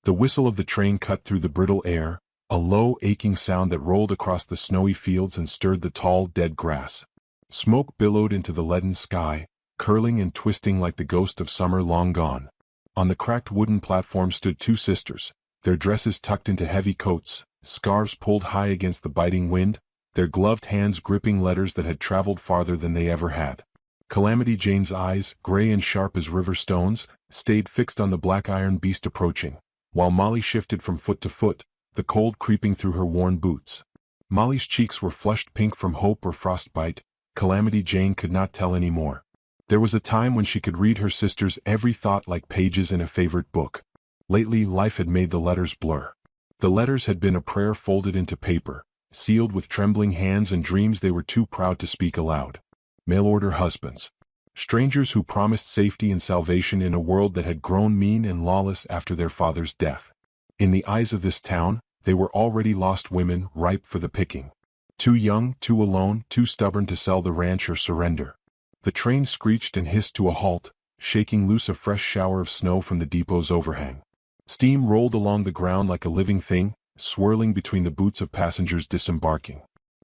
The whistle of the train cut through the brittle air, a low, aching sound that rolled across the snowy fields and stirred the tall, dead grass. Smoke billowed into the leaden sky, curling and twisting like the ghost of summer long gone. On the cracked wooden platform stood two sisters, their dresses tucked into heavy coats, scarves pulled high against the biting wind, their gloved hands gripping letters that had traveled farther than they ever had. Calamity Jane's eyes, gray and sharp as river stones, stayed fixed on the black iron beast approaching, while Molly shifted from foot to foot, the cold creeping through her worn boots. Molly's cheeks were flushed pink from hope or frostbite. Calamity Jane could not tell any more. There was a time when she could read her sister's every thought like pages in a favorite book. Lately, life had made the letters blur. The letters had been a prayer folded into paper, sealed with trembling hands and dreams they were too proud to speak aloud. Mail-order husbands. Strangers who promised safety and salvation in a world that had grown mean and lawless after their father's death. In the eyes of this town, they were already lost women ripe for the picking. Too young, too alone, too stubborn to sell the ranch or surrender. The train screeched and hissed to a halt, shaking loose a fresh shower of snow from the depot's overhang. Steam rolled along the ground like a living thing, swirling between the boots of passengers disembarking.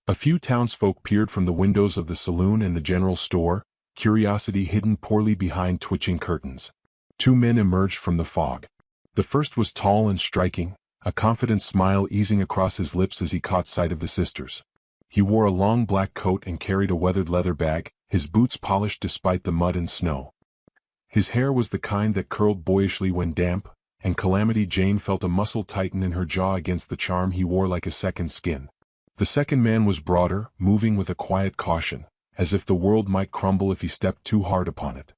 A few townsfolk peered from the windows of the saloon and the general store, curiosity hidden poorly behind twitching curtains. Two men emerged from the fog. The first was tall and striking, a confident smile easing across his lips as he caught sight of the sisters. He wore a long black coat and carried a weathered leather bag, his boots polished despite the mud and snow. His hair was the kind that curled boyishly when damp, and Calamity Jane felt a muscle tighten in her jaw against the charm he wore like a second skin. The second man was broader, moving with a quiet caution, as if the world might crumble if he stepped too hard upon it.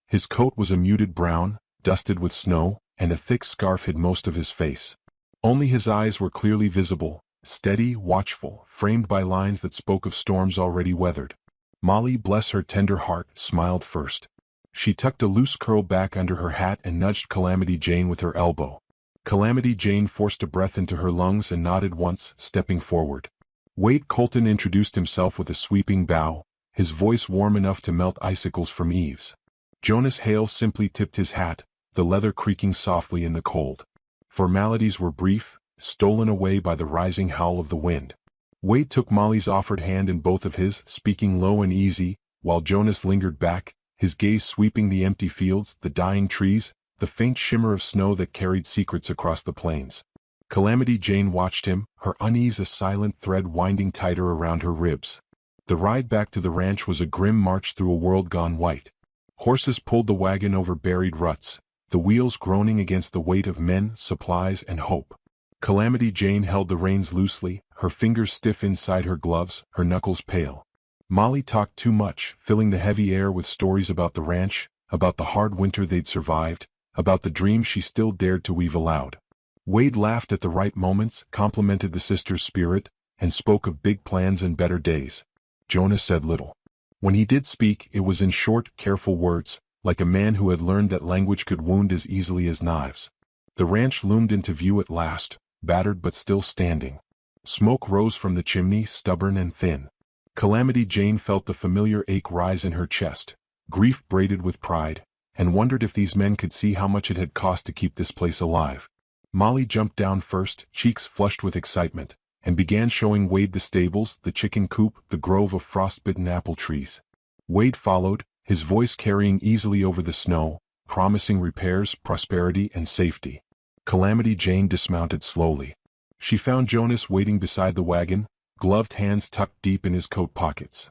His coat was a muted brown, dusted with snow, and a thick scarf hid most of his face. Only his eyes were clearly visible, steady, watchful, framed by lines that spoke of storms already weathered. Molly, bless her tender heart, smiled first. She tucked a loose curl back under her hat and nudged Calamity Jane with her elbow. Calamity Jane forced a breath into her lungs and nodded once, stepping forward. Wade Colton introduced himself with a sweeping bow, his voice warm enough to melt icicles from eaves. Jonas Hale simply tipped his hat, the leather creaking softly in the cold. Formalities were brief, stolen away by the rising howl of the wind. Wade took Molly's offered hand in both of his, speaking low and easy, while Jonas lingered back, his gaze sweeping the empty fields, the dying trees, the faint shimmer of snow that carried secrets across the plains. Calamity Jane watched him, her unease a silent thread winding tighter around her ribs. The ride back to the ranch was a grim march through a world gone white. Horses pulled the wagon over buried ruts, the wheels groaning against the weight of men, supplies, and hope. Calamity Jane held the reins loosely, her fingers stiff inside her gloves, her knuckles pale. Molly talked too much, filling the heavy air with stories about the ranch, about the hard winter they'd survived, about the dreams she still dared to weave aloud. Wade laughed at the right moments, complimented the sister's spirit, and spoke of big plans and better days. Jonas said little. When he did speak, it was in short, careful words, like a man who had learned that language could wound as easily as knives. The ranch loomed into view at last, battered but still standing. Smoke rose from the chimney, stubborn and thin. Calamity Jane felt the familiar ache rise in her chest, grief braided with pride, and wondered if these men could see how much it had cost to keep this place alive. Molly jumped down first, cheeks flushed with excitement, and began showing Wade the stables, the chicken coop, the grove of frostbitten apple trees. Wade followed, his voice carrying easily over the snow, promising repairs, prosperity, and safety. Calamity Jane dismounted slowly. She found Jonas waiting beside the wagon, gloved hands tucked deep in his coat pockets.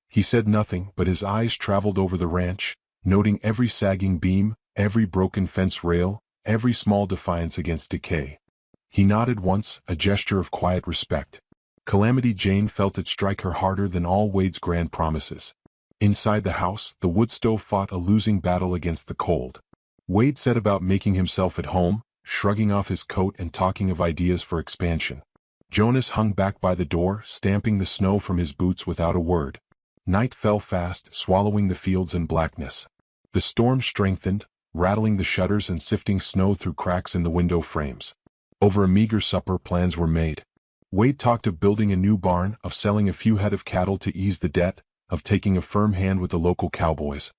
He said nothing, but his eyes traveled over the ranch, noting every sagging beam, every broken fence rail, every small defiance against decay. He nodded once, a gesture of quiet respect. Calamity Jane felt it strike her harder than all Wade's grand promises. Inside the house, the wood stove fought a losing battle against the cold. Wade set about making himself at home, shrugging off his coat and talking of ideas for expansion. Jonas hung back by the door, stamping the snow from his boots without a word. Night fell fast, swallowing the fields in blackness. The storm strengthened, rattling the shutters and sifting snow through cracks in the window frames. Over a meager supper, plans were made. Wade talked of building a new barn, of selling a few head of cattle to ease the debt, of taking a firm hand with the local Cowboys.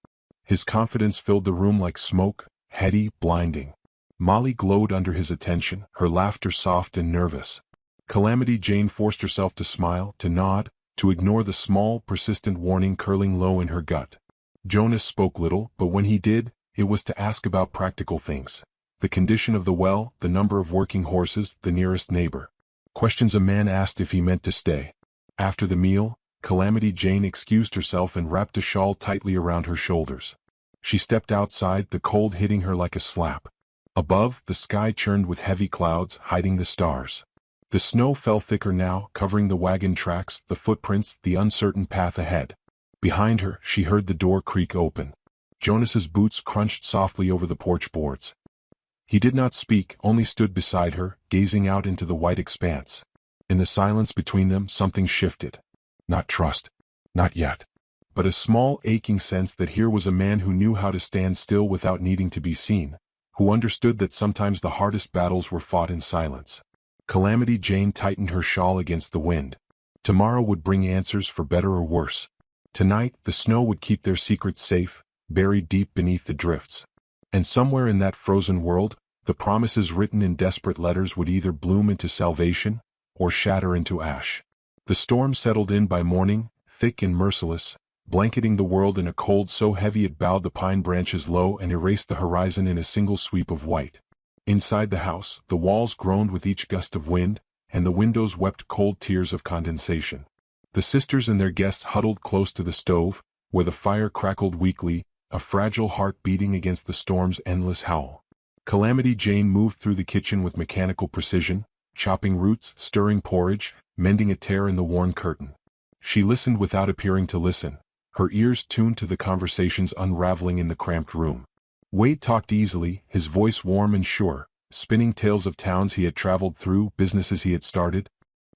His confidence filled the room like smoke, heady, blinding. Molly glowed under his attention, her laughter soft and nervous. Calamity Jane forced herself to smile, to nod, to ignore the small, persistent warning curling low in her gut. Jonas spoke little, but when he did, it was to ask about practical things. The condition of the well, the number of working horses, the nearest neighbor. Questions a man asked if he meant to stay. After the meal, Calamity Jane excused herself and wrapped a shawl tightly around her shoulders. She stepped outside, the cold hitting her like a slap. Above, the sky churned with heavy clouds, hiding the stars. The snow fell thicker now, covering the wagon tracks, the footprints, the uncertain path ahead. Behind her, she heard the door creak open. Jonas's boots crunched softly over the porch boards. He did not speak, only stood beside her, gazing out into the white expanse. In the silence between them, something shifted. Not trust. Not yet. But a small, aching sense that here was a man who knew how to stand still without needing to be seen, who understood that sometimes the hardest battles were fought in silence. Calamity Jane tightened her shawl against the wind. Tomorrow would bring answers for better or worse. Tonight, the snow would keep their secrets safe, buried deep beneath the drifts. And somewhere in that frozen world, the promises written in desperate letters would either bloom into salvation, or shatter into ash. The storm settled in by morning, thick and merciless, blanketing the world in a cold so heavy it bowed the pine branches low and erased the horizon in a single sweep of white. Inside the house, the walls groaned with each gust of wind, and the windows wept cold tears of condensation. The sisters and their guests huddled close to the stove, where the fire crackled weakly, a fragile heart beating against the storm's endless howl. Calamity Jane moved through the kitchen with mechanical precision, chopping roots, stirring porridge, mending a tear in the worn curtain. She listened without appearing to listen, her ears tuned to the conversations unraveling in the cramped room. Wade talked easily, his voice warm and sure, spinning tales of towns he had traveled through, businesses he had started,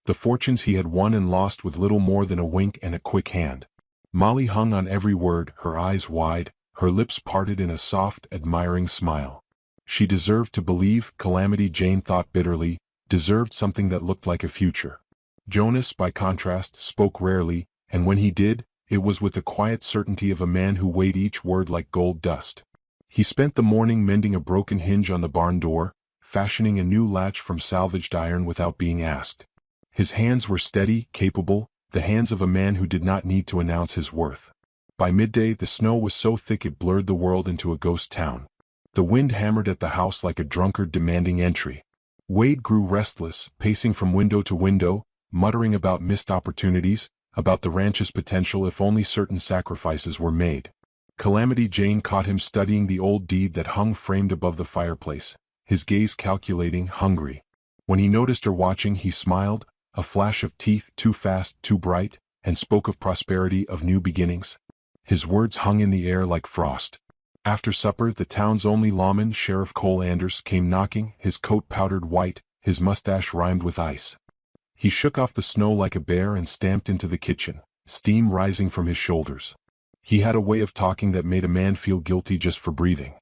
the fortunes he had won and lost with little more than a wink and a quick hand. Molly hung on every word, her eyes wide, her lips parted in a soft, admiring smile. She deserved to believe, Calamity Jane thought bitterly, deserved something that looked like a future. Jonas, by contrast, spoke rarely, and when he did, it was with the quiet certainty of a man who weighed each word like gold dust. He spent the morning mending a broken hinge on the barn door, fashioning a new latch from salvaged iron without being asked. His hands were steady, capable, the hands of a man who did not need to announce his worth. By midday, the snow was so thick it blurred the world into a ghost town. The wind hammered at the house like a drunkard demanding entry. Wade grew restless, pacing from window to window, muttering about missed opportunities, about the ranch's potential if only certain sacrifices were made. Calamity Jane caught him studying the old deed that hung framed above the fireplace, his gaze calculating, hungry. When he noticed her watching, he smiled, a flash of teeth too fast, too bright, and spoke of prosperity, of new beginnings. His words hung in the air like frost. After supper, the town's only lawman, Sheriff Cole Anders, came knocking, his coat powdered white, his mustache rimed with ice. He shook off the snow like a bear and stamped into the kitchen, steam rising from his shoulders. He had a way of talking that made a man feel guilty just for breathing.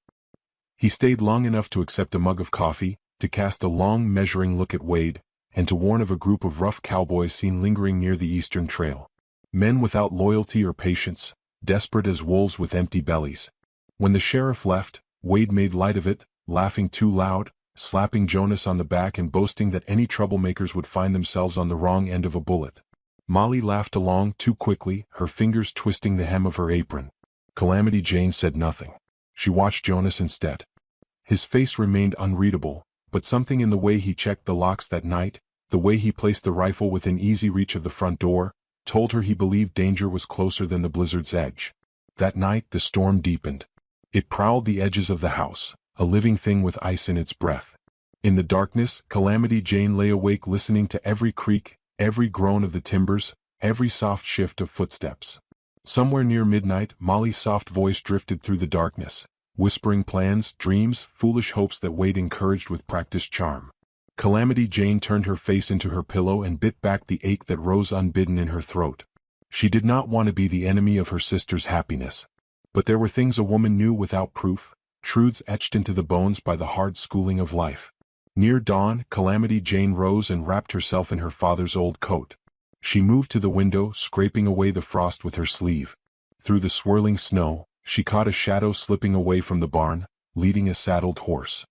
He stayed long enough to accept a mug of coffee, to cast a long, measuring look at Wade, and to warn of a group of rough cowboys seen lingering near the eastern trail. Men without loyalty or patience, desperate as wolves with empty bellies. When the sheriff left, Wade made light of it, laughing too loud, slapping Jonas on the back and boasting that any troublemakers would find themselves on the wrong end of a bullet. Molly laughed along too quickly, her fingers twisting the hem of her apron. Calamity Jane said nothing. She watched Jonas instead. His face remained unreadable, but something in the way he checked the locks that night, the way he placed the rifle within easy reach of the front door, told her he believed danger was closer than the blizzard's edge. That night the storm deepened. It prowled the edges of the house, a living thing with ice in its breath. In the darkness, Calamity Jane lay awake listening to every creak, every groan of the timbers, every soft shift of footsteps. Somewhere near midnight, Molly's soft voice drifted through the darkness, whispering plans, dreams, foolish hopes that Wade encouraged with practiced charm. Calamity Jane turned her face into her pillow and bit back the ache that rose unbidden in her throat. She did not want to be the enemy of her sister's happiness. But there were things a woman knew without proof, truths etched into the bones by the hard schooling of life. Near dawn, Calamity Jane rose and wrapped herself in her father's old coat. She moved to the window, scraping away the frost with her sleeve. Through the swirling snow, she caught a shadow slipping away from the barn, leading a saddled horse.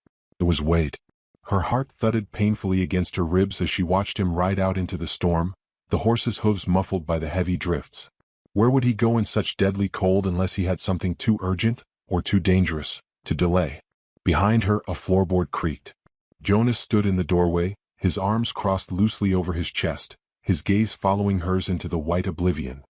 It was Wade. Her heart thudded painfully against her ribs as she watched him ride out into the storm, the horse's hooves muffled by the heavy drifts. Where would he go in such deadly cold unless he had something too urgent, or too dangerous, to delay? Behind her, a floorboard creaked. Jonas stood in the doorway, his arms crossed loosely over his chest, his gaze following hers into the white oblivion.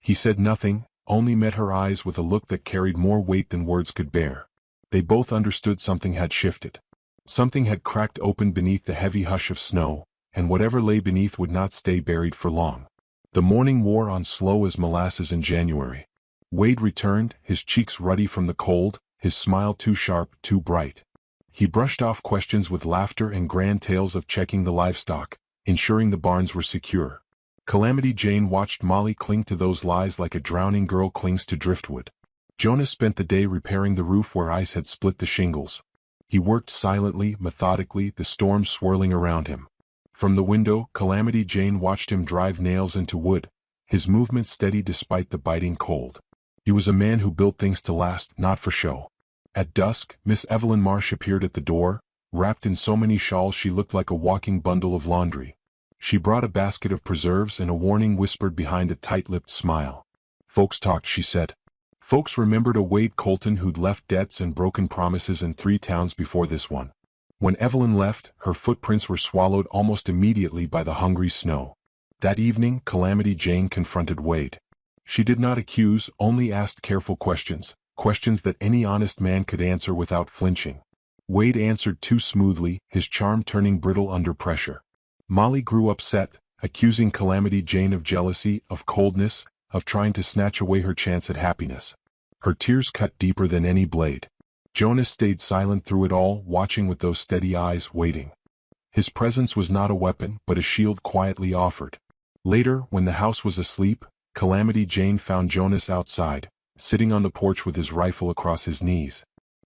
He said nothing, only met her eyes with a look that carried more weight than words could bear. They both understood something had shifted. Something had cracked open beneath the heavy hush of snow, and whatever lay beneath would not stay buried for long. The morning wore on slow as molasses in January. Wade returned, his cheeks ruddy from the cold, his smile too sharp, too bright. He brushed off questions with laughter and grand tales of checking the livestock, ensuring the barns were secure. Calamity Jane watched Molly cling to those lies like a drowning girl clings to driftwood. Jonas spent the day repairing the roof where ice had split the shingles. He worked silently, methodically, the storm swirling around him. From the window, Calamity Jane watched him drive nails into wood, his movements steady despite the biting cold. He was a man who built things to last, not for show. At dusk, Miss Evelyn Marsh appeared at the door, wrapped in so many shawls she looked like a walking bundle of laundry. She brought a basket of preserves and a warning whispered behind a tight-lipped smile. Folks talked, she said. Folks remembered a Wade Colton who'd left debts and broken promises in 3 towns before this one. When Evelyn left, her footprints were swallowed almost immediately by the hungry snow. That evening, Calamity Jane confronted Wade. She did not accuse, only asked careful questions, questions that any honest man could answer without flinching. Wade answered too smoothly, his charm turning brittle under pressure. Molly grew upset, accusing Calamity Jane of jealousy, of coldness, of trying to snatch away her chance at happiness. Her tears cut deeper than any blade. Jonas stayed silent through it all, watching with those steady eyes, waiting. His presence was not a weapon, but a shield quietly offered. Later, when the house was asleep, Calamity Jane found Jonas outside, sitting on the porch with his rifle across his knees.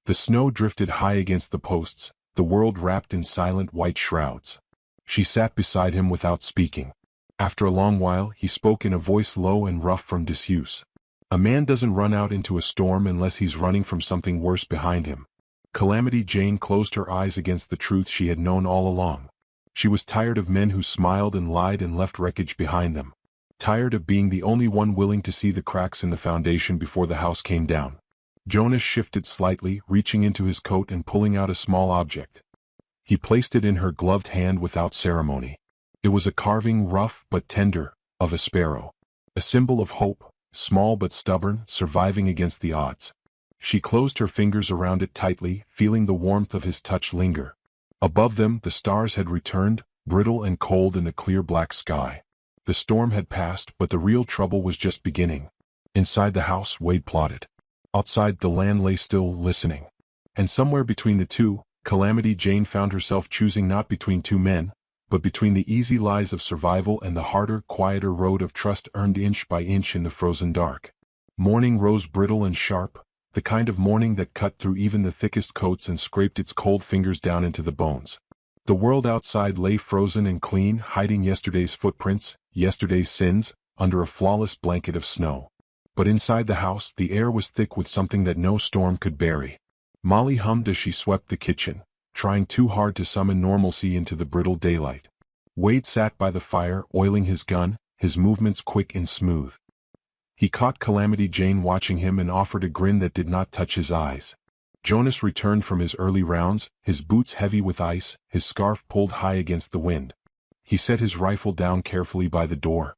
The snow drifted high against the posts, the world wrapped in silent white shrouds. She sat beside him without speaking. After a long while, he spoke in a voice low and rough from disuse. A man doesn't run out into a storm unless he's running from something worse behind him. Calamity Jane closed her eyes against the truth she had known all along. She was tired of men who smiled and lied and left wreckage behind them. Tired of being the only one willing to see the cracks in the foundation before the house came down. Jonas shifted slightly, reaching into his coat and pulling out a small object. He placed it in her gloved hand without ceremony. It was a carving, rough but tender, of a sparrow. A symbol of hope, small but stubborn, surviving against the odds. She closed her fingers around it tightly, feeling the warmth of his touch linger. Above them, the stars had returned, brittle and cold in the clear black sky. The storm had passed, but the real trouble was just beginning. Inside the house, Wade plotted. Outside, the land lay still, listening. And somewhere between the two, Calamity Jane found herself choosing not between two men, but between the easy lies of survival and the harder, quieter road of trust earned inch by inch in the frozen dark. Morning rose brittle and sharp, the kind of morning that cut through even the thickest coats and scraped its cold fingers down into the bones. The world outside lay frozen and clean, hiding yesterday's footprints, yesterday's sins, under a flawless blanket of snow. But inside the house, the air was thick with something that no storm could bury. Molly hummed as she swept the kitchen, trying too hard to summon normalcy into the brittle daylight. Wade sat by the fire, oiling his gun, his movements quick and smooth. He caught Calamity Jane watching him and offered a grin that did not touch his eyes. Jonas returned from his early rounds, his boots heavy with ice, his scarf pulled high against the wind. He set his rifle down carefully by the door.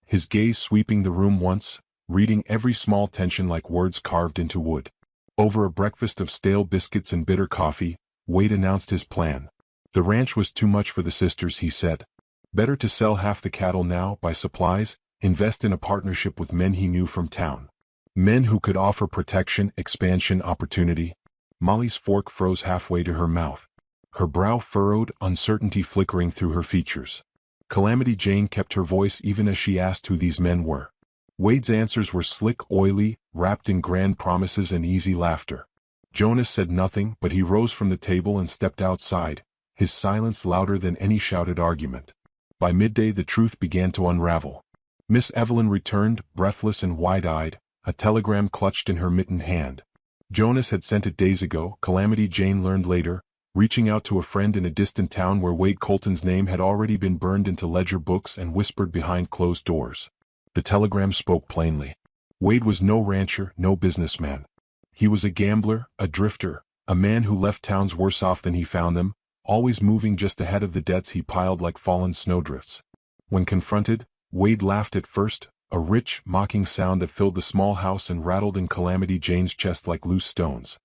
His gaze sweeping the room once, reading every small tension like words carved into wood. Over a breakfast of stale biscuits and bitter coffee, Wade announced his plan. The ranch was too much for the sisters, he said. Better to sell half the cattle now, buy supplies, invest in a partnership with men he knew from town. Men who could offer protection, expansion, opportunity. Molly's fork froze halfway to her mouth. Her brow furrowed, uncertainty flickering through her features. Calamity Jane kept her voice even as she asked who these men were. Wade's answers were slick, oily, wrapped in grand promises and easy laughter. Jonas said nothing, but he rose from the table and stepped outside, his silence louder than any shouted argument. By midday the truth began to unravel. Miss Evelyn returned, breathless and wide-eyed, a telegram clutched in her mittened hand. Jonas had sent it days ago, Calamity Jane learned later, reaching out to a friend in a distant town where Wade Colton's name had already been burned into ledger books and whispered behind closed doors. The telegram spoke plainly. Wade was no rancher, no businessman. He was a gambler, a drifter, a man who left towns worse off than he found them, always moving just ahead of the debts he piled like fallen snowdrifts. When confronted, Wade laughed at first, a rich, mocking sound that filled the small house and rattled in Calamity Jane's chest like loose stones.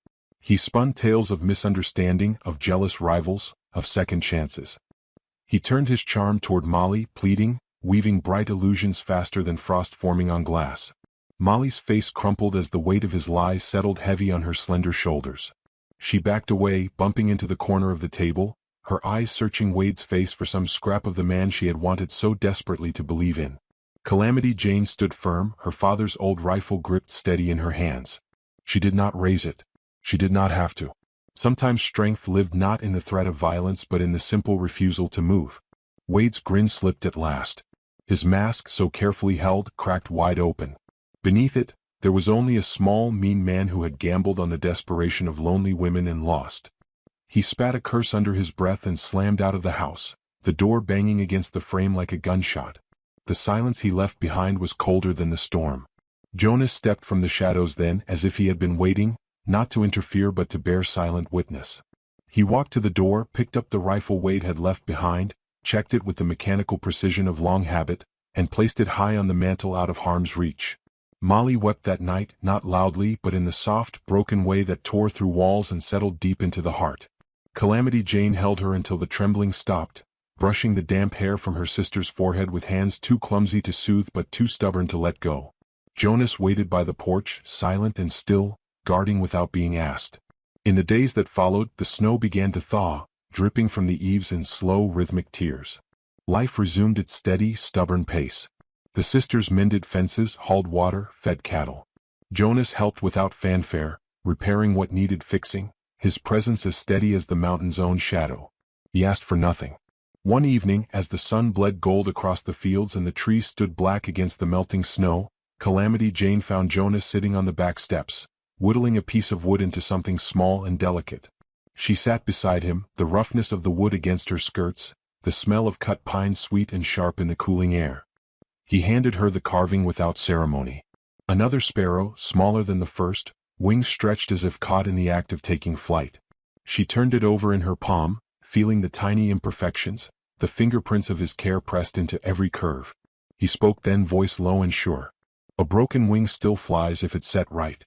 He spun tales of misunderstanding, of jealous rivals, of second chances. He turned his charm toward Molly, pleading, weaving bright illusions faster than frost forming on glass. Molly's face crumpled as the weight of his lies settled heavy on her slender shoulders. She backed away, bumping into the corner of the table, her eyes searching Wade's face for some scrap of the man she had wanted so desperately to believe in. Calamity Jane stood firm, her father's old rifle gripped steady in her hands. She did not raise it. She did not have to. Sometimes strength lived not in the threat of violence but in the simple refusal to move. Wade's grin slipped at last. His mask, so carefully held, cracked wide open. Beneath it, there was only a small, mean man who had gambled on the desperation of lonely women and lost. He spat a curse under his breath and slammed out of the house, the door banging against the frame like a gunshot. The silence he left behind was colder than the storm. Jonas stepped from the shadows then, as if he had been waiting, not to interfere but to bear silent witness. He walked to the door, picked up the rifle Wade had left behind, checked it with the mechanical precision of long habit, and placed it high on the mantel out of harm's reach. Molly wept that night, not loudly but in the soft, broken way that tore through walls and settled deep into the heart. Calamity Jane held her until the trembling stopped, brushing the damp hair from her sister's forehead with hands too clumsy to soothe but too stubborn to let go. Jonas waited by the porch, silent and still, guarding without being asked. In the days that followed, the snow began to thaw, dripping from the eaves in slow, rhythmic tears. Life resumed its steady, stubborn pace. The sisters mended fences, hauled water, fed cattle. Jonas helped without fanfare, repairing what needed fixing, his presence as steady as the mountain's own shadow. He asked for nothing. One evening, as the sun bled gold across the fields and the trees stood black against the melting snow, Calamity Jane found Jonas sitting on the back steps, whittling a piece of wood into something small and delicate. She sat beside him, the roughness of the wood against her skirts, the smell of cut pine sweet and sharp in the cooling air. He handed her the carving without ceremony. Another sparrow, smaller than the first, wings stretched as if caught in the act of taking flight. She turned it over in her palm, feeling the tiny imperfections, the fingerprints of his care pressed into every curve. He spoke then, voice low and sure. A broken wing still flies if it's set right.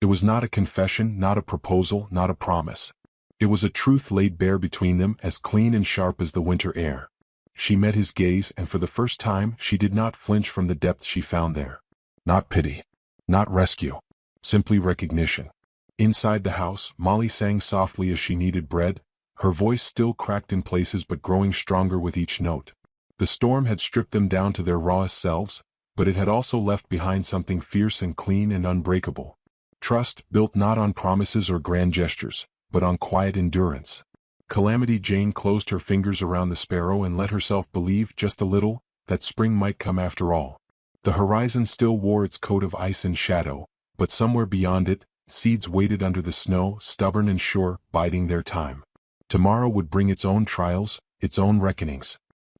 It was not a confession, not a proposal, not a promise. It was a truth laid bare between them, as clean and sharp as the winter air. She met his gaze, and for the first time she did not flinch from the depth she found there. Not pity. Not rescue. Simply recognition. Inside the house, Molly sang softly as she kneaded bread, her voice still cracked in places but growing stronger with each note. The storm had stripped them down to their rawest selves, but it had also left behind something fierce and clean and unbreakable. Trust, built not on promises or grand gestures, but on quiet endurance. Calamity Jane closed her fingers around the sparrow and let herself believe, just a little, that spring might come after all. The horizon still wore its coat of ice and shadow, but somewhere beyond it, seeds waited under the snow, stubborn and sure, biding their time. Tomorrow would bring its own trials, its own reckonings.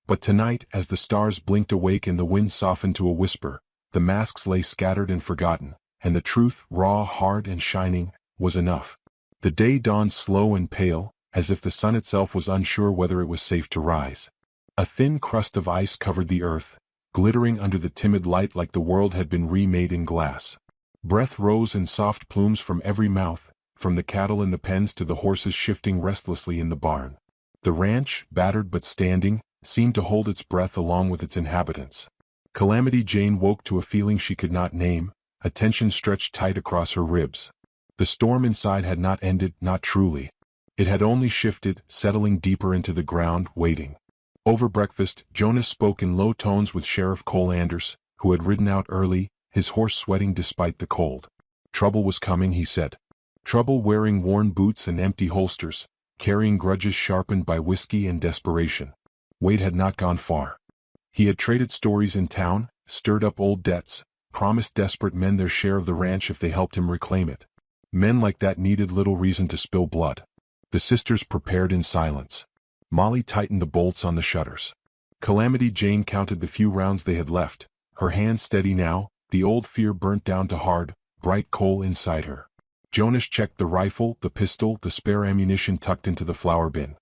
But tonight, as the stars blinked awake and the wind softened to a whisper, the masks lay scattered and forgotten, and the truth, raw, hard and shining, was enough. The day dawned slow and pale, as if the sun itself was unsure whether it was safe to rise. A thin crust of ice covered the earth, glittering under the timid light like the world had been remade in glass. Breath rose in soft plumes from every mouth, from the cattle in the pens to the horses shifting restlessly in the barn. The ranch, battered but standing, seemed to hold its breath along with its inhabitants. Calamity Jane woke to a feeling she could not name, a tension stretched tight across her ribs. The storm inside had not ended, not truly. It had only shifted, settling deeper into the ground, waiting. Over breakfast, Jonas spoke in low tones with Sheriff Cole Anders, who had ridden out early, his horse sweating despite the cold. Trouble was coming, he said. Trouble wearing worn boots and empty holsters, carrying grudges sharpened by whiskey and desperation. Wade had not gone far. He had traded stories in town, stirred up old debts, promised desperate men their share of the ranch if they helped him reclaim it. Men like that needed little reason to spill blood. The sisters prepared in silence. Molly tightened the bolts on the shutters. Calamity Jane counted the few rounds they had left, her hands steady now, the old fear burnt down to hard, bright coal inside her. Jonas checked the rifle, the pistol, the spare ammunition tucked into the flour bin.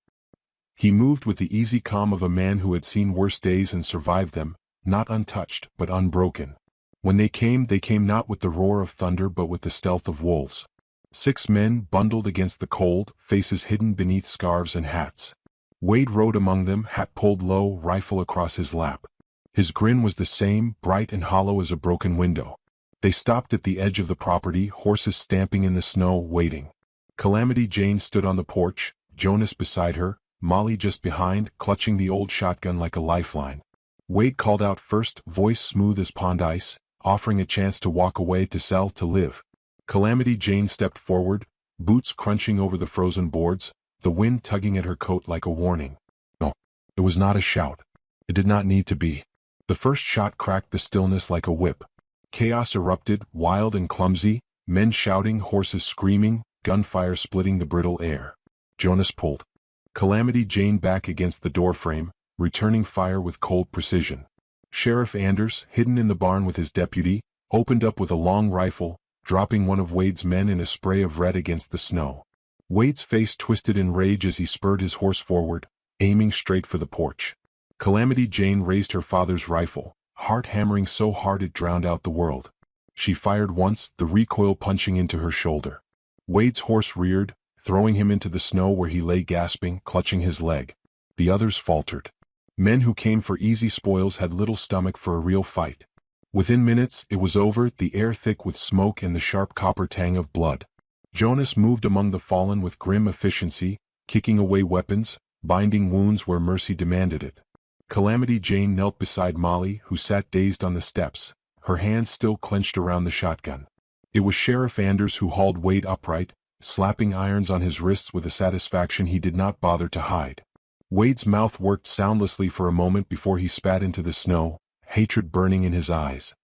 He moved with the easy calm of a man who had seen worse days and survived them, not untouched, but unbroken. When they came not with the roar of thunder but with the stealth of wolves. 6 men bundled against the cold, faces hidden beneath scarves and hats. Wade rode among them, hat pulled low, rifle across his lap. His grin was the same, bright and hollow as a broken window. They stopped at the edge of the property, horses stamping in the snow, waiting. Calamity Jane stood on the porch, Jonas beside her, Molly just behind, clutching the old shotgun like a lifeline. Wade called out first, voice smooth as pond ice, offering a chance to walk away, to sell, to live. Calamity Jane stepped forward, boots crunching over the frozen boards, the wind tugging at her coat like a warning. No, it was not a shout. It did not need to be. The first shot cracked the stillness like a whip. Chaos erupted, wild and clumsy, men shouting, horses screaming, gunfire splitting the brittle air. Jonas pulled Calamity Jane back against the doorframe, returning fire with cold precision. Sheriff Anders, hidden in the barn with his deputy, opened up with a long rifle, dropping one of Wade's men in a spray of red against the snow. Wade's face twisted in rage as he spurred his horse forward, aiming straight for the porch. Calamity Jane raised her father's rifle, heart hammering so hard it drowned out the world. She fired once, the recoil punching into her shoulder. Wade's horse reared, throwing him into the snow where he lay gasping, clutching his leg. The others faltered. Men who came for easy spoils had little stomach for a real fight. Within minutes, it was over, the air thick with smoke and the sharp copper tang of blood. Jonas moved among the fallen with grim efficiency, kicking away weapons, binding wounds where mercy demanded it. Calamity Jane knelt beside Molly, who sat dazed on the steps, her hands still clenched around the shotgun. It was Sheriff Anders who hauled Wade upright, slapping irons on his wrists with a satisfaction he did not bother to hide. Wade's mouth worked soundlessly for a moment before he spat into the snow, hatred burning in his eyes.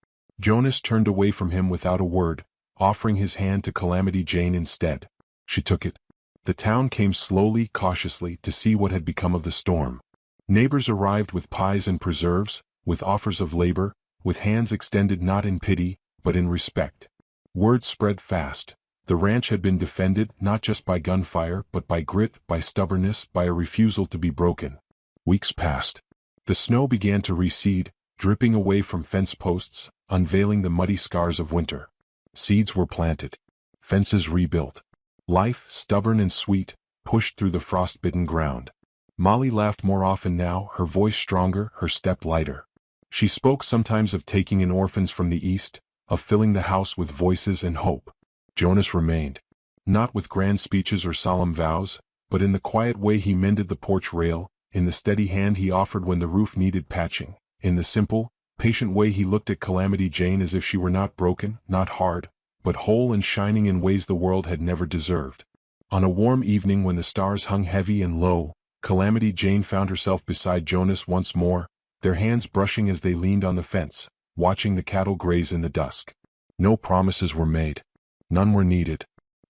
Jonas turned away from him without a word, offering his hand to Calamity Jane instead. She took it. The town came slowly, cautiously, to see what had become of the storm. Neighbors arrived with pies and preserves, with offers of labor, with hands extended not in pity, but in respect. Word spread fast. The ranch had been defended not just by gunfire but by grit, by stubbornness, by a refusal to be broken. Weeks passed. The snow began to recede, dripping away from fence posts, unveiling the muddy scars of winter. Seeds were planted. Fences rebuilt. Life, stubborn and sweet, pushed through the frost-bitten ground. Molly laughed more often now, her voice stronger, her step lighter. She spoke sometimes of taking in orphans from the east, of filling the house with voices and hope. Jonas remained. Not with grand speeches or solemn vows, but in the quiet way he mended the porch rail, in the steady hand he offered when the roof needed patching, in the simple, patient way he looked at Calamity Jane as if she were not broken, not hard, but whole and shining in ways the world had never deserved. On a warm evening when the stars hung heavy and low, Calamity Jane found herself beside Jonas once more, their hands brushing as they leaned on the fence, watching the cattle graze in the dusk. No promises were made. None were needed.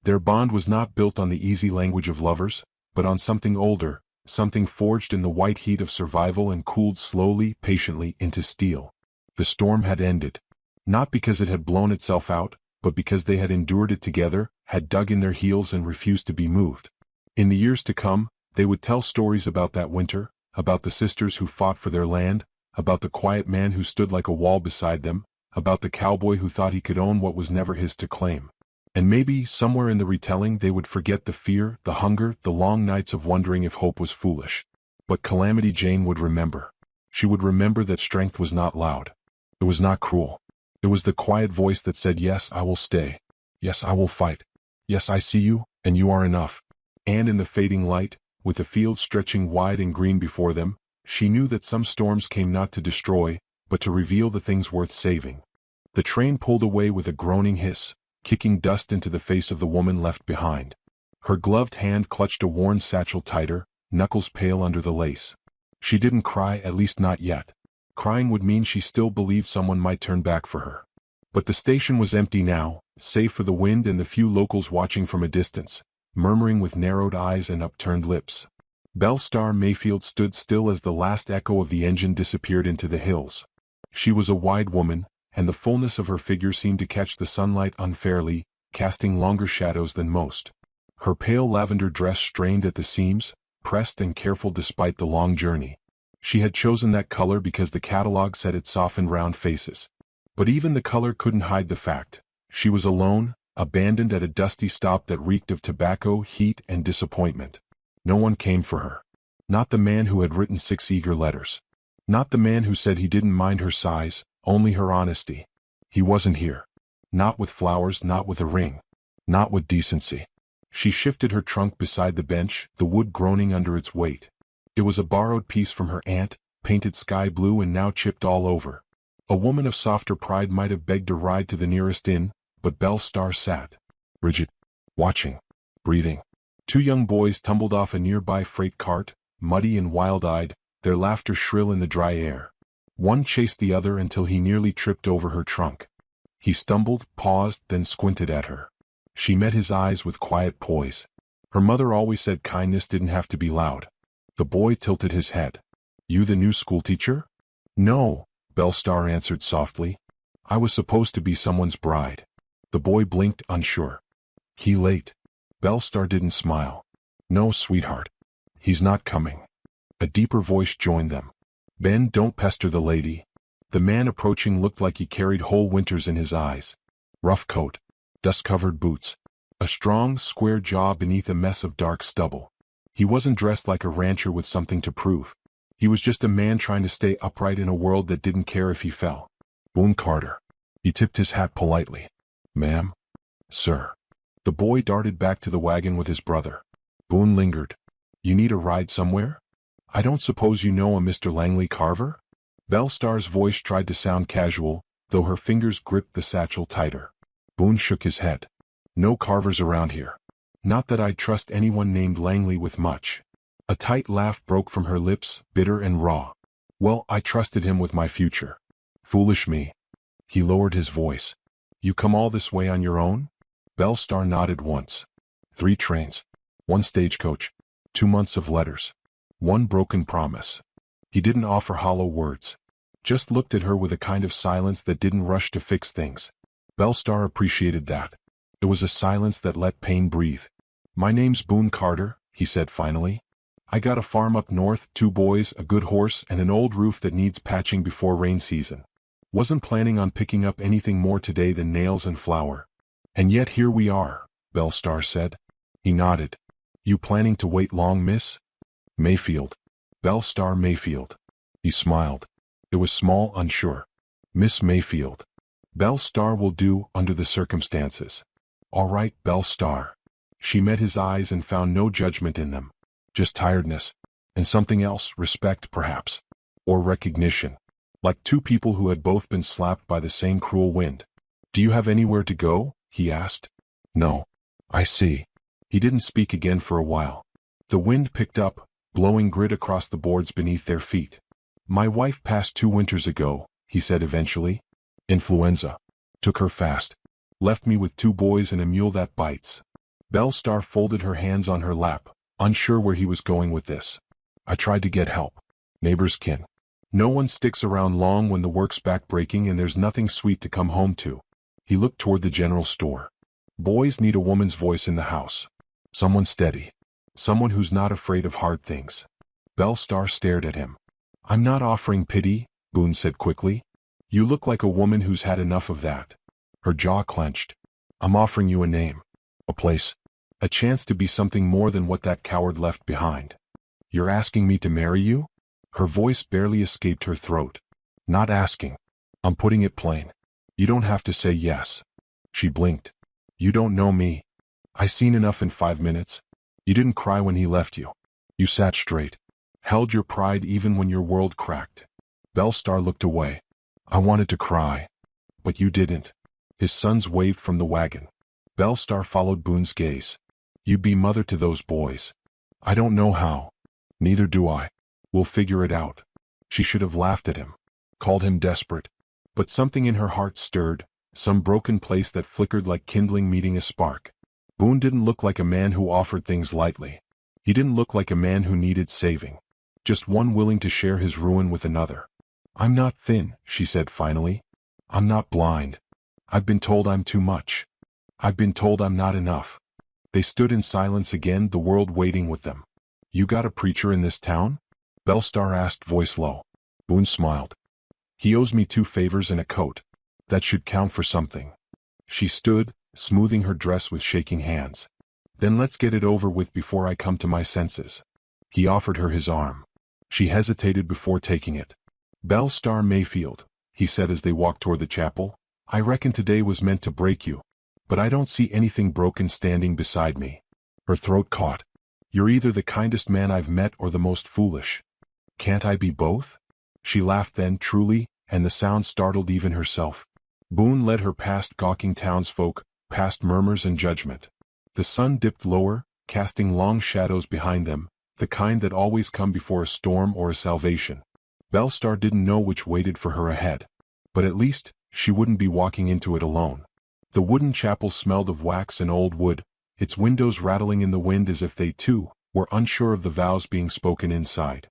Their bond was not built on the easy language of lovers, but on something older, something forged in the white heat of survival and cooled slowly, patiently, into steel. The storm had ended. Not because it had blown itself out, but because they had endured it together, had dug in their heels and refused to be moved. In the years to come, they would tell stories about that winter, about the sisters who fought for their land, about the quiet man who stood like a wall beside them, about the cowboy who thought he could own what was never his to claim. And maybe, somewhere in the retelling they would forget the fear, the hunger, the long nights of wondering if hope was foolish. But Calamity Jane would remember. She would remember that strength was not loud. It was not cruel. It was the quiet voice that said, yes, I will stay. Yes, I will fight. Yes, I see you, and you are enough. And in the fading light, with the fields stretching wide and green before them, she knew that some storms came not to destroy, but to reveal the things worth saving. The train pulled away with a groaning hiss, kicking dust into the face of the woman left behind. Her gloved hand clutched a worn satchel tighter, knuckles pale under the lace. She didn't cry, at least not yet. Crying would mean she still believed someone might turn back for her. But the station was empty now, save for the wind and the few locals watching from a distance, murmuring with narrowed eyes and upturned lips. Bellstar Mayfield stood still as the last echo of the engine disappeared into the hills. She was a wide woman, and the fullness of her figure seemed to catch the sunlight unfairly, casting longer shadows than most. Her pale lavender dress strained at the seams, pressed and careful despite the long journey. She had chosen that color because the catalog said it softened round faces. But even the color couldn't hide the fact. She was alone, abandoned at a dusty stop that reeked of tobacco, heat, and disappointment. No one came for her. Not the man who had written 6 eager letters. Not the man who said he didn't mind her size, only her honesty. He wasn't here. Not with flowers, not with a ring. Not with decency. She shifted her trunk beside the bench, the wood groaning under its weight. It was a borrowed piece from her aunt, painted sky blue and now chipped all over. A woman of softer pride might have begged a ride to the nearest inn, but Bellstar sat, rigid, watching, breathing. 2 young boys tumbled off a nearby freight cart, muddy and wild-eyed, their laughter shrill in the dry air. One chased the other until he nearly tripped over her trunk. He stumbled, paused, then squinted at her. She met his eyes with quiet poise. Her mother always said kindness didn't have to be loud. The boy tilted his head. "You the new schoolteacher?" "No," Bellstar answered softly. "I was supposed to be someone's bride." The boy blinked, unsure. "He late?" Bellstar didn't smile. "No, sweetheart. He's not coming." A deeper voice joined them. "Ben, don't pester the lady." The man approaching looked like he carried whole winters in his eyes. Rough coat. Dust-covered boots. A strong, square jaw beneath a mess of dark stubble. He wasn't dressed like a rancher with something to prove. He was just a man trying to stay upright in a world that didn't care if he fell. Boone Carter. He tipped his hat politely. "Ma'am?" "Sir." The boy darted back to the wagon with his brother. Boone lingered. "You need a ride somewhere? I don't suppose you know a Mr. Langley Carver?" Bellstar's voice tried to sound casual, though her fingers gripped the satchel tighter. Boone shook his head. "No Carvers around here. Not that I'd trust anyone named Langley with much." A tight laugh broke from her lips, bitter and raw. "Well, I trusted him with my future." "Foolish me." He lowered his voice. "You come all this way on your own?" Bellstar nodded once. 3 trains. 1 stagecoach. 2 months of letters. 1 broken promise. He didn't offer hollow words. Just looked at her with a kind of silence that didn't rush to fix things. Bellstar appreciated that. It was a silence that let pain breathe. "My name's Boone Carter," he said finally. "I got a farm up north, 2 boys, a good horse, and an old roof that needs patching before rain season. Wasn't planning on picking up anything more today than nails and flour. And yet here we are," Bellstar said. He nodded. "You planning to wait long, miss?" "Mayfield. Bellstar Mayfield." He smiled. It was small, unsure. "Miss Mayfield." "Bellstar will do, under the circumstances." "All right, Bellstar." She met his eyes and found no judgment in them. Just tiredness. And something else, respect perhaps. Or recognition. Like 2 people who had both been slapped by the same cruel wind. "Do you have anywhere to go?" he asked. "No." "I see." He didn't speak again for a while. The wind picked up, blowing grit across the boards beneath their feet. "My wife passed 2 winters ago," he said eventually. "Influenza. Took her fast. Left me with 2 boys and a mule that bites." Bellstar folded her hands on her lap, unsure where he was going with this. "I tried to get help. Neighbors kin. No one sticks around long when the work's backbreaking and there's nothing sweet to come home to." He looked toward the general store. "Boys need a woman's voice in the house. Someone steady. Someone who's not afraid of hard things." Bellstar stared at him. "I'm not offering pity," Boone said quickly. "You look like a woman who's had enough of that." Her jaw clenched. "I'm offering you a name. A place. A chance to be something more than what that coward left behind." "You're asking me to marry you?" Her voice barely escaped her throat. "Not asking. I'm putting it plain. You don't have to say yes." She blinked. "You don't know me. I seen enough in 5 minutes. You didn't cry when he left you. You sat straight. Held your pride even when your world cracked." Bellstar looked away. "I wanted to cry. But you didn't." His sons waved from the wagon. Bellstar followed Boone's gaze. "You be mother to those boys." "I don't know how." "Neither do I. We'll figure it out." She should have laughed at him. Called him desperate. But something in her heart stirred, some broken place that flickered like kindling meeting a spark. Boone didn't look like a man who offered things lightly. He didn't look like a man who needed saving. Just one willing to share his ruin with another. "I'm not thin," she said finally. "I'm not blind. I've been told I'm too much. I've been told I'm not enough." They stood in silence again, the world waiting with them. "You got a preacher in this town?" Bellstar asked, voice low. Boone smiled. "He owes me 2 favors and a coat. That should count for something." She stood, smoothing her dress with shaking hands. "Then let's get it over with before I come to my senses." He offered her his arm. She hesitated before taking it. "Bellstar Mayfield," he said as they walked toward the chapel, "I reckon today was meant to break you. But I don't see anything broken standing beside me." Her throat caught. "You're either the kindest man I've met or the most foolish. Can't I be both?" She laughed then, truly, and the sound startled even herself. Boone led her past gawking townsfolk, past murmurs and judgment. The sun dipped lower, casting long shadows behind them, the kind that always come before a storm or a salvation. Bellstar didn't know which waited for her ahead. But at least, she wouldn't be walking into it alone. The wooden chapel smelled of wax and old wood, its windows rattling in the wind as if they, too, were unsure of the vows being spoken inside.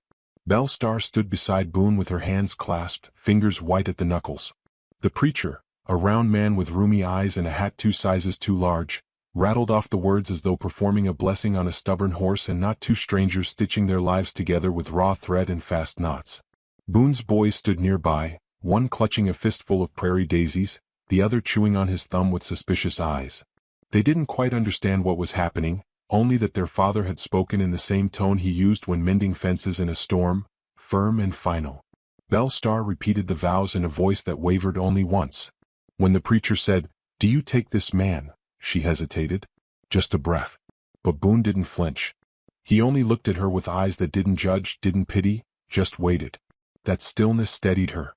Bellstar stood beside Boone with her hands clasped, fingers white at the knuckles. The preacher, a round man with rheumy eyes and a hat 2 sizes too large, rattled off the words as though performing a blessing on a stubborn horse, and not 2 strangers stitching their lives together with raw thread and fast knots. Boone's boys stood nearby, one clutching a fistful of prairie daisies, the other chewing on his thumb with suspicious eyes. They didn't quite understand what was happening, only that their father had spoken in the same tone he used when mending fences in a storm, firm and final. Bellstar repeated the vows in a voice that wavered only once. When the preacher said, "Do you take this man?" she hesitated. Just a breath. But Boone didn't flinch. He only looked at her with eyes that didn't judge, didn't pity, just waited. That stillness steadied her.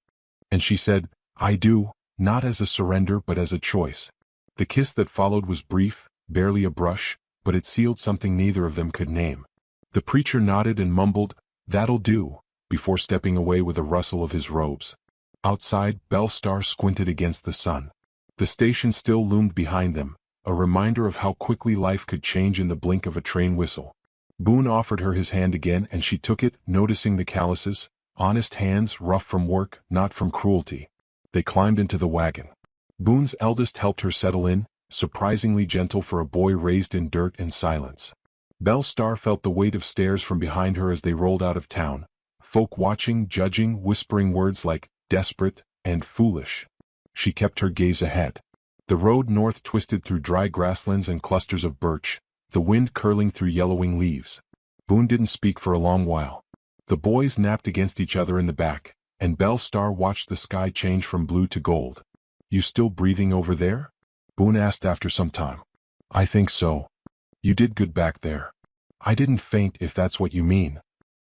And she said, "I do," not as a surrender but as a choice. The kiss that followed was brief, barely a brush, but it sealed something neither of them could name. The preacher nodded and mumbled, "That'll do," before stepping away with a rustle of his robes. Outside, Bellstar squinted against the sun. The station still loomed behind them, a reminder of how quickly life could change in the blink of a train whistle. Boone offered her his hand again and she took it, noticing the calluses, honest hands rough from work, not from cruelty. They climbed into the wagon. Boone's eldest helped her settle in, surprisingly gentle for a boy raised in dirt and silence. Bellstar felt the weight of stares from behind her as they rolled out of town, folk watching, judging, whispering words like desperate and foolish. She kept her gaze ahead. The road north twisted through dry grasslands and clusters of birch, the wind curling through yellowing leaves. Boone didn't speak for a long while. The boys napped against each other in the back, and Bellstar watched the sky change from blue to gold. "You still breathing over there?" Boone asked after some time. "I think so. You did good back there." "I didn't faint, if that's what you mean."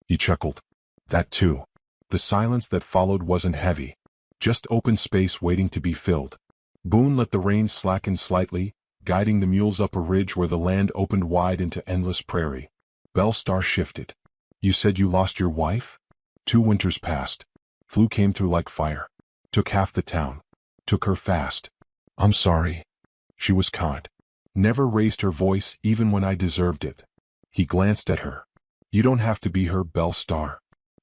He chuckled. "That too." The silence that followed wasn't heavy. Just open space waiting to be filled. Boone let the reins slacken slightly, guiding the mules up a ridge where the land opened wide into endless prairie. Bellstar shifted. "You said you lost your wife?" 2 winters passed. Flu came through like fire. Took half the town. Took her fast. "I'm sorry." She was kind. Never raised her voice even when I deserved it. He glanced at her. "You don't have to be her, Bellstar.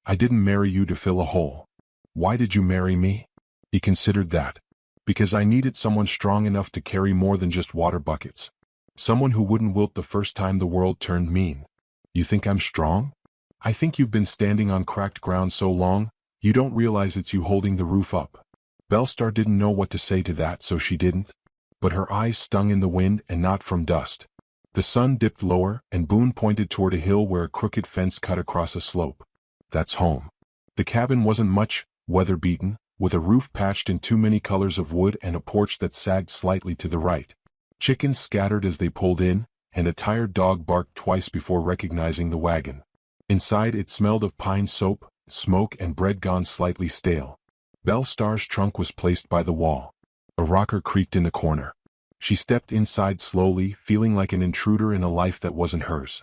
I didn't marry you to fill a hole." "Why did you marry me?" He considered that. "Because I needed someone strong enough to carry more than just water buckets. Someone who wouldn't wilt the first time the world turned mean." "You think I'm strong?" "I think you've been standing on cracked ground so long, you don't realize it's you holding the roof up." Bellstar didn't know what to say to that, so she didn't. But her eyes stung in the wind and not from dust. The sun dipped lower, and Boone pointed toward a hill where a crooked fence cut across a slope. "That's home." The cabin wasn't much, weather-beaten, with a roof patched in too many colors of wood and a porch that sagged slightly to the right. Chickens scattered as they pulled in, and a tired dog barked twice before recognizing the wagon. Inside it smelled of pine soap, smoke and bread gone slightly stale. Bellstar's trunk was placed by the wall. A rocker creaked in the corner. She stepped inside slowly, feeling like an intruder in a life that wasn't hers.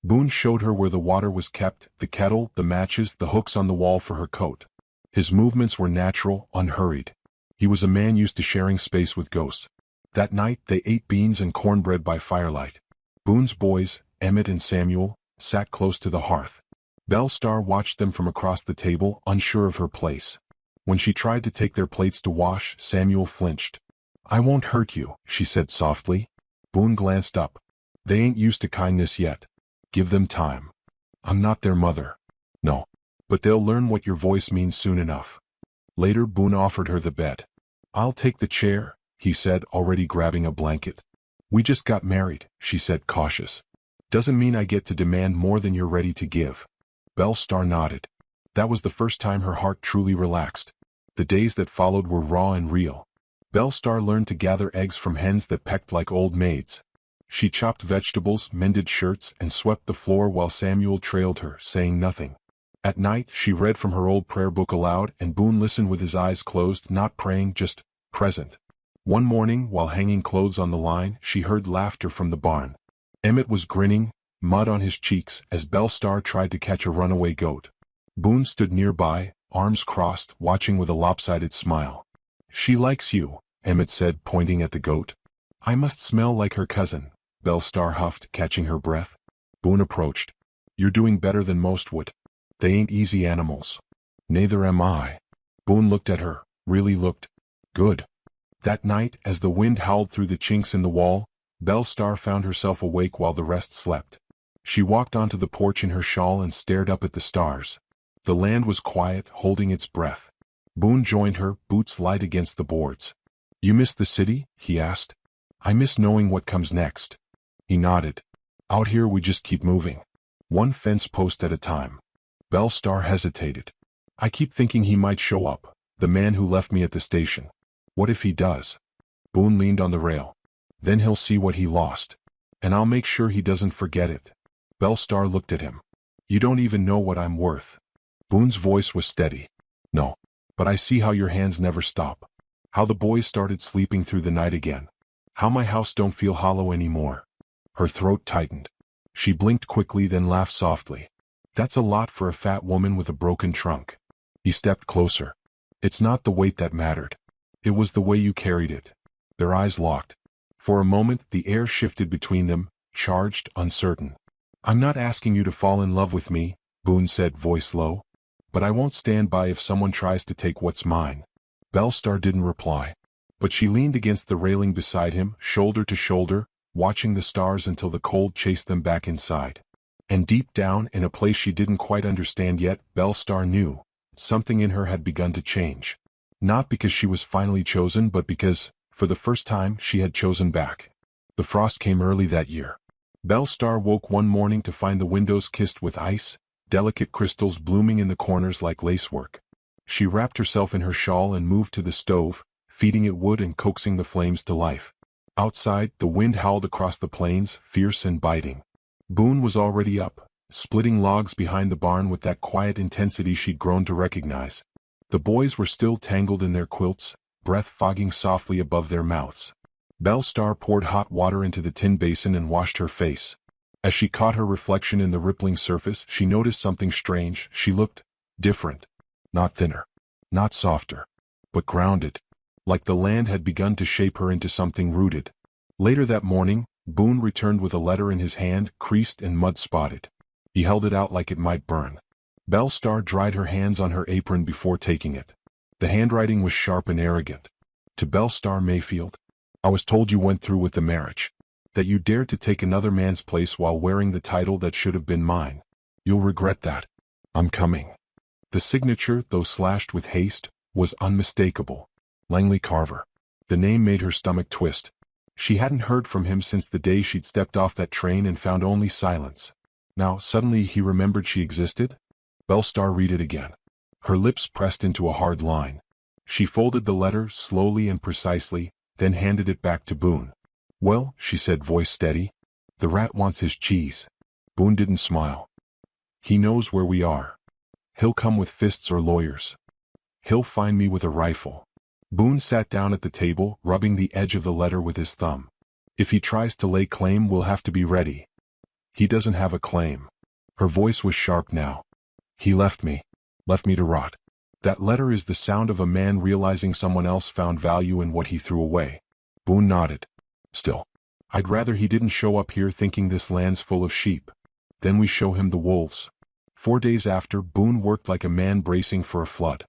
Boone showed her where the water was kept, the kettle, the matches, the hooks on the wall for her coat. His movements were natural, unhurried. He was a man used to sharing space with ghosts. That night they ate beans and cornbread by firelight. Boone's boys, Emmett and Samuel, sat close to the hearth. Belle-Star watched them from across the table, unsure of her place. When she tried to take their plates to wash, Samuel flinched. "I won't hurt you," she said softly. Boone glanced up. "They ain't used to kindness yet. Give them time. I'm not their mother." "No. But they'll learn what your voice means soon enough." Later Boone offered her the bed. "I'll take the chair," he said, already grabbing a blanket. "We just got married," she said, cautious. "Doesn't mean I get to demand more than you're ready to give." Belle-Star nodded. That was the first time her heart truly relaxed. The days that followed were raw and real. Belle-Star learned to gather eggs from hens that pecked like old maids. She chopped vegetables, mended shirts, and swept the floor while Samuel trailed her, saying nothing. At night, she read from her old prayer book aloud, and Boone listened with his eyes closed, not praying, just present. One morning, while hanging clothes on the line, she heard laughter from the barn. Emmett was grinning, mud on his cheeks, as Belle-Star tried to catch a runaway goat. Boone stood nearby, arms crossed, watching with a lopsided smile. "She likes you," Emmett said, pointing at the goat. "I must smell like her cousin," Belle-Star huffed, catching her breath. Boone approached. "You're doing better than most would. They ain't easy animals." "Neither am I." Boone looked at her, really looked good. That night, as the wind howled through the chinks in the wall, Belle-Star found herself awake while the rest slept. She walked onto the porch in her shawl and stared up at the stars. The land was quiet, holding its breath. Boone joined her, boots light against the boards. "You miss the city?" he asked. "I miss knowing what comes next." He nodded. "Out here we just keep moving. One fence post at a time." Belle-Star hesitated. "I keep thinking he might show up, the man who left me at the station. What if he does?" Boone leaned on the rail. "Then he'll see what he lost. And I'll make sure he doesn't forget it." Belle-Star looked at him. "You don't even know what I'm worth." Boone's voice was steady. "No. But I see how your hands never stop. How the boys started sleeping through the night again. How my house don't feel hollow anymore." Her throat tightened. She blinked quickly, then laughed softly. "That's a lot for a fat woman with a broken trunk." He stepped closer. "It's not the weight that mattered. It was the way you carried it." Their eyes locked. For a moment, the air shifted between them, charged, uncertain. "I'm not asking you to fall in love with me," Boone said, voice low. "But I won't stand by if someone tries to take what's mine." Belle-Star didn't reply. But she leaned against the railing beside him, shoulder to shoulder, watching the stars until the cold chased them back inside. And deep down, in a place she didn't quite understand yet, Belle-Star knew. Something in her had begun to change. Not because she was finally chosen, but because, for the first time, she had chosen back. The frost came early that year. Belle-Star woke one morning to find the windows kissed with ice, delicate crystals blooming in the corners like lacework. She wrapped herself in her shawl and moved to the stove, feeding it wood and coaxing the flames to life. Outside, the wind howled across the plains, fierce and biting. Boone was already up, splitting logs behind the barn with that quiet intensity she'd grown to recognize. The boys were still tangled in their quilts, breath fogging softly above their mouths. Belle-Star poured hot water into the tin basin and washed her face. As she caught her reflection in the rippling surface, she noticed something strange. She looked different. Not thinner, not softer, but grounded. Like the land had begun to shape her into something rooted. Later that morning, Boone returned with a letter in his hand, creased and mud-spotted. He held it out like it might burn. Belle-Star dried her hands on her apron before taking it. The handwriting was sharp and arrogant. To Belle-Star Mayfield, "I was told you went through with the marriage. That you dared to take another man's place while wearing the title that should have been mine. You'll regret that. I'm coming." The signature, though slashed with haste, was unmistakable. Langley Carver. The name made her stomach twist. She hadn't heard from him since the day she'd stepped off that train and found only silence. Now, suddenly he remembered she existed? Belle-Star read it again. Her lips pressed into a hard line. She folded the letter slowly and precisely, then handed it back to Boone. "Well," she said, voice steady, "the rat wants his cheese." Boone didn't smile. "He knows where we are. He'll come with fists or lawyers. He'll find me with a rifle." Boone sat down at the table, rubbing the edge of the letter with his thumb. "If he tries to lay claim, we'll have to be ready. He doesn't have a claim." Her voice was sharp now. "He left me to rot." That letter is the sound of a man realizing someone else found value in what he threw away. Boone nodded. Still, I'd rather he didn't show up here thinking this land's full of sheep. Then we show him the wolves. 4 days after, Boone worked like a man bracing for a flood.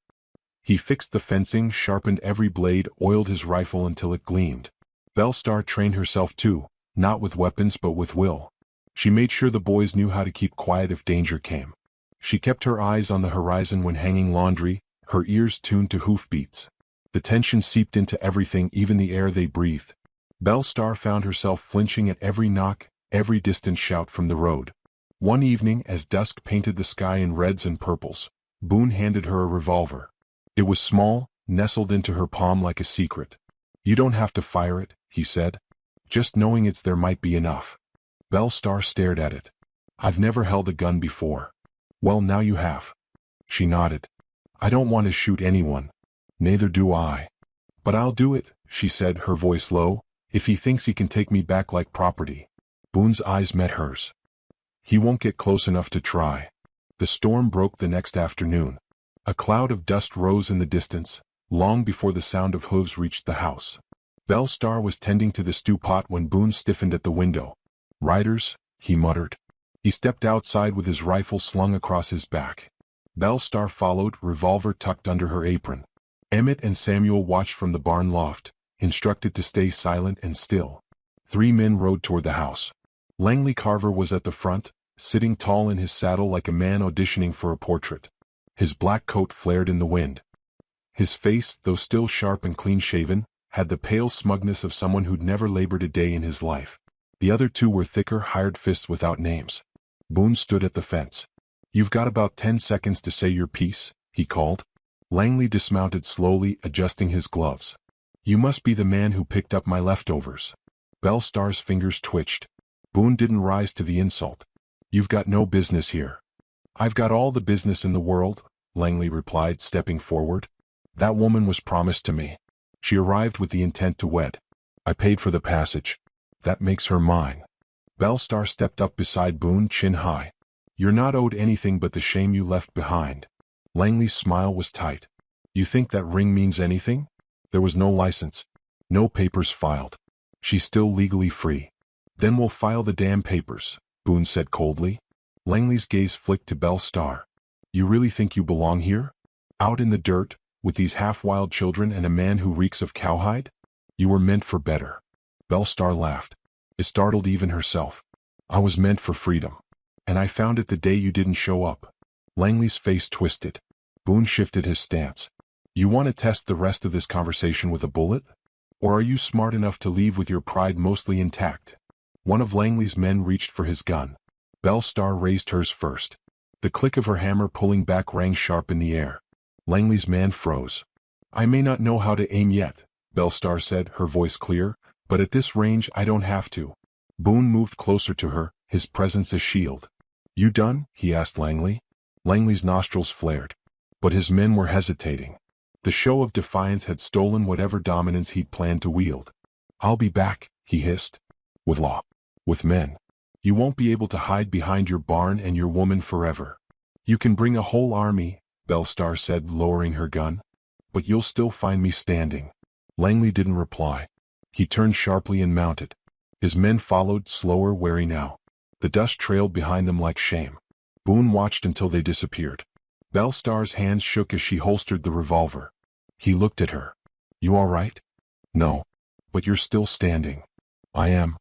He fixed the fencing, sharpened every blade, oiled his rifle until it gleamed. Bellstar trained herself too, not with weapons but with will. She made sure the boys knew how to keep quiet if danger came. She kept her eyes on the horizon when hanging laundry, her ears tuned to hoofbeats. The tension seeped into everything, even the air they breathed. Bellstar found herself flinching at every knock, every distant shout from the road. One evening, as dusk painted the sky in reds and purples, Boone handed her a revolver. It was small, nestled into her palm like a secret. "You don't have to fire it," he said. "Just knowing it's there might be enough." Bellstar stared at it. "I've never held a gun before." "Well, now you have." She nodded. "I don't want to shoot anyone." "Neither do I. But I'll do it," she said, her voice low, "if he thinks he can take me back like property." Boone's eyes met hers. "He won't get close enough to try." The storm broke the next afternoon. A cloud of dust rose in the distance, long before the sound of hooves reached the house. Bellstar was tending to the stew pot when Boone stiffened at the window. "Riders," he muttered. He stepped outside with his rifle slung across his back. Bellstar followed, revolver tucked under her apron. Emmett and Samuel watched from the barn loft, instructed to stay silent and still. 3 men rode toward the house. Langley Carver was at the front, sitting tall in his saddle like a man auditioning for a portrait. His black coat flared in the wind. His face, though still sharp and clean-shaven, had the pale smugness of someone who'd never labored a day in his life. The other 2 were thicker, hired fists without names. Boone stood at the fence. "You've got about 10 seconds to say your piece," he called. Langley dismounted slowly, adjusting his gloves. "You must be the man who picked up my leftovers." Bellstar's fingers twitched. Boone didn't rise to the insult. "You've got no business here." "I've got all the business in the world," Langley replied, stepping forward. "That woman was promised to me. She arrived with the intent to wed. I paid for the passage. That makes her mine." Bellstar stepped up beside Boone, chin high. "You're not owed anything but the shame you left behind." Langley's smile was tight. "You think that ring means anything? There was no license. No papers filed. She's still legally free." "Then we'll file the damn papers," Boone said coldly. Langley's gaze flicked to Bellstar. "You really think you belong here? Out in the dirt, with these half-wild children and a man who reeks of cowhide? You were meant for better." Bellstar laughed. It startled even herself. "I was meant for freedom. And I found it the day you didn't show up." Langley's face twisted. Boone shifted his stance. "You want to test the rest of this conversation with a bullet? Or are you smart enough to leave with your pride mostly intact?" One of Langley's men reached for his gun. Bellstar raised hers first. The click of her hammer pulling back rang sharp in the air. Langley's man froze. "I may not know how to aim yet," Bellstar said, her voice clear, "but at this range I don't have to." Boone moved closer to her, his presence a shield. "You done?" he asked Langley. Langley's nostrils flared. But his men were hesitating. The show of defiance had stolen whatever dominance he'd planned to wield. "I'll be back," he hissed. "With law. With men. You won't be able to hide behind your barn and your woman forever." "You can bring a whole army," Bellstar said, lowering her gun. "But you'll still find me standing." Langley didn't reply. He turned sharply and mounted. His men followed, slower, wary now. The dust trailed behind them like shame. Boone watched until they disappeared. Bellstar's hands shook as she holstered the revolver. He looked at her. "You all right?" "No. But you're still standing." "I am."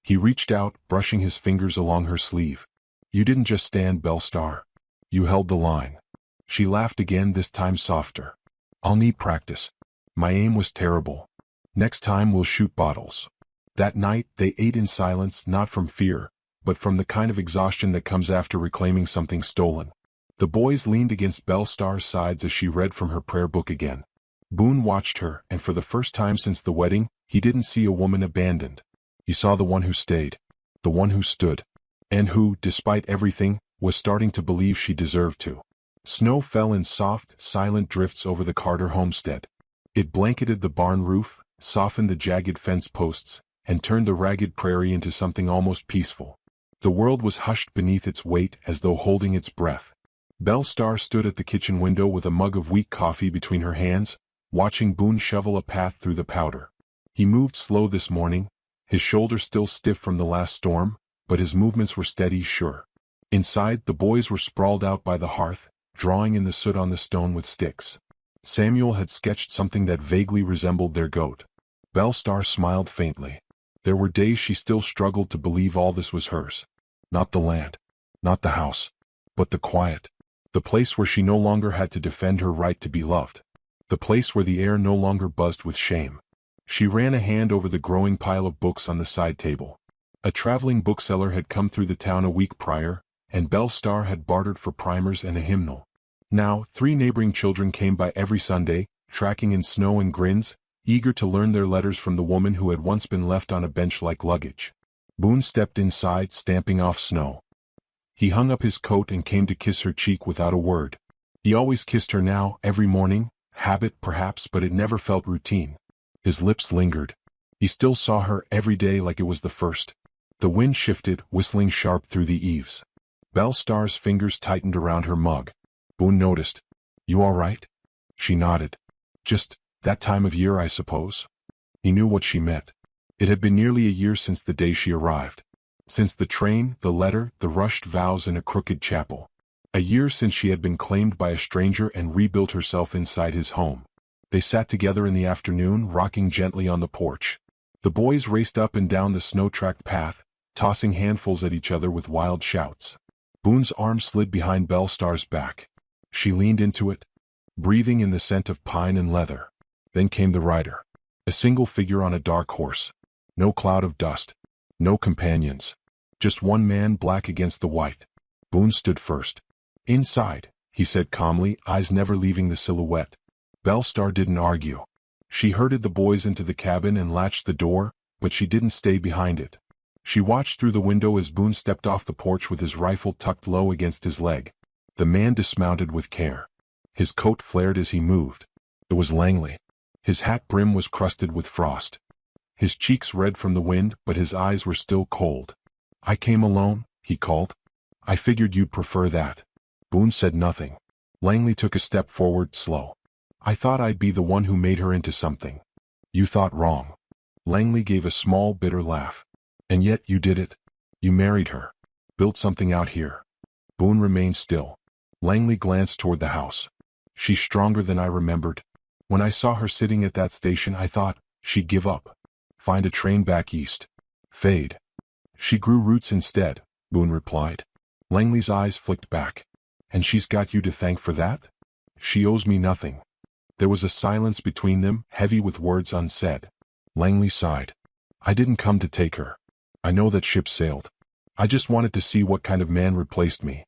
He reached out, brushing his fingers along her sleeve. "You didn't just stand, Bellstar. You held the line." She laughed again, this time softer. "I'll need practice. My aim was terrible. Next time we'll shoot bottles." That night, they ate in silence, not from fear, but from the kind of exhaustion that comes after reclaiming something stolen. The boys leaned against Bellstar's sides as she read from her prayer book again. Boone watched her, and for the first time since the wedding, he didn't see a woman abandoned. He saw the one who stayed, the one who stood, and who, despite everything, was starting to believe she deserved to. Snow fell in soft, silent drifts over the Carter homestead. It blanketed the barn roof, softened the jagged fence posts, and turned the ragged prairie into something almost peaceful. The world was hushed beneath its weight as though holding its breath. Bellstar stood at the kitchen window with a mug of weak coffee between her hands, watching Boone shovel a path through the powder. He moved slow this morning, his shoulders still stiff from the last storm, but his movements were steady, sure. Inside, the boys were sprawled out by the hearth, drawing in the soot on the stone with sticks. Samuel had sketched something that vaguely resembled their goat. Bellstar smiled faintly. There were days she still struggled to believe all this was hers. Not the land, not the house, but the quiet. The place where she no longer had to defend her right to be loved. The place where the air no longer buzzed with shame. She ran a hand over the growing pile of books on the side table. A traveling bookseller had come through the town a week prior, and Bellstar had bartered for primers and a hymnal. Now, 3 neighboring children came by every Sunday, tracking in snow and grins, eager to learn their letters from the woman who had once been left on a bench like luggage. Boone stepped inside, stamping off snow. He hung up his coat and came to kiss her cheek without a word. He always kissed her now, every morning, habit perhaps, but it never felt routine. His lips lingered. He still saw her every day like it was the first. The wind shifted, whistling sharp through the eaves. Bellstar's fingers tightened around her mug. Boone noticed. "You all right?" She nodded. "Just that time of year, I suppose." He knew what she meant. It had been nearly a year since the day she arrived. Since the train, the letter, the rushed vows in a crooked chapel. A year since she had been claimed by a stranger and rebuilt herself inside his home. They sat together in the afternoon, rocking gently on the porch. The boys raced up and down the snow-tracked path, tossing handfuls at each other with wild shouts. Boone's arm slid behind Bellstar's back. She leaned into it, breathing in the scent of pine and leather. Then came the rider. A single figure on a dark horse. No cloud of dust. No companions. Just one man, black against the white. Boone stood first. "Inside," he said calmly, eyes never leaving the silhouette. Bellstar didn't argue. She herded the boys into the cabin and latched the door, but she didn't stay behind it. She watched through the window as Boone stepped off the porch with his rifle tucked low against his leg. The man dismounted with care. His coat flared as he moved. It was Langley. His hat brim was crusted with frost. His cheeks red from the wind, but his eyes were still cold. "I came alone," he called. "I figured you'd prefer that." Boone said nothing. Langley took a step forward, slow. "I thought I'd be the one who made her into something." "You thought wrong." Langley gave a small, bitter laugh. "And yet you did it. You married her. Built something out here." Boone remained still. Langley glanced toward the house. "She's stronger than I remembered. When I saw her sitting at that station, I thought she'd give up. Find a train back east. Fade. She grew roots instead," Boone replied. Langley's eyes flicked back. "And she's got you to thank for that?" "She owes me nothing." There was a silence between them, heavy with words unsaid. Langley sighed. "I didn't come to take her. I know that ship sailed. I just wanted to see what kind of man replaced me."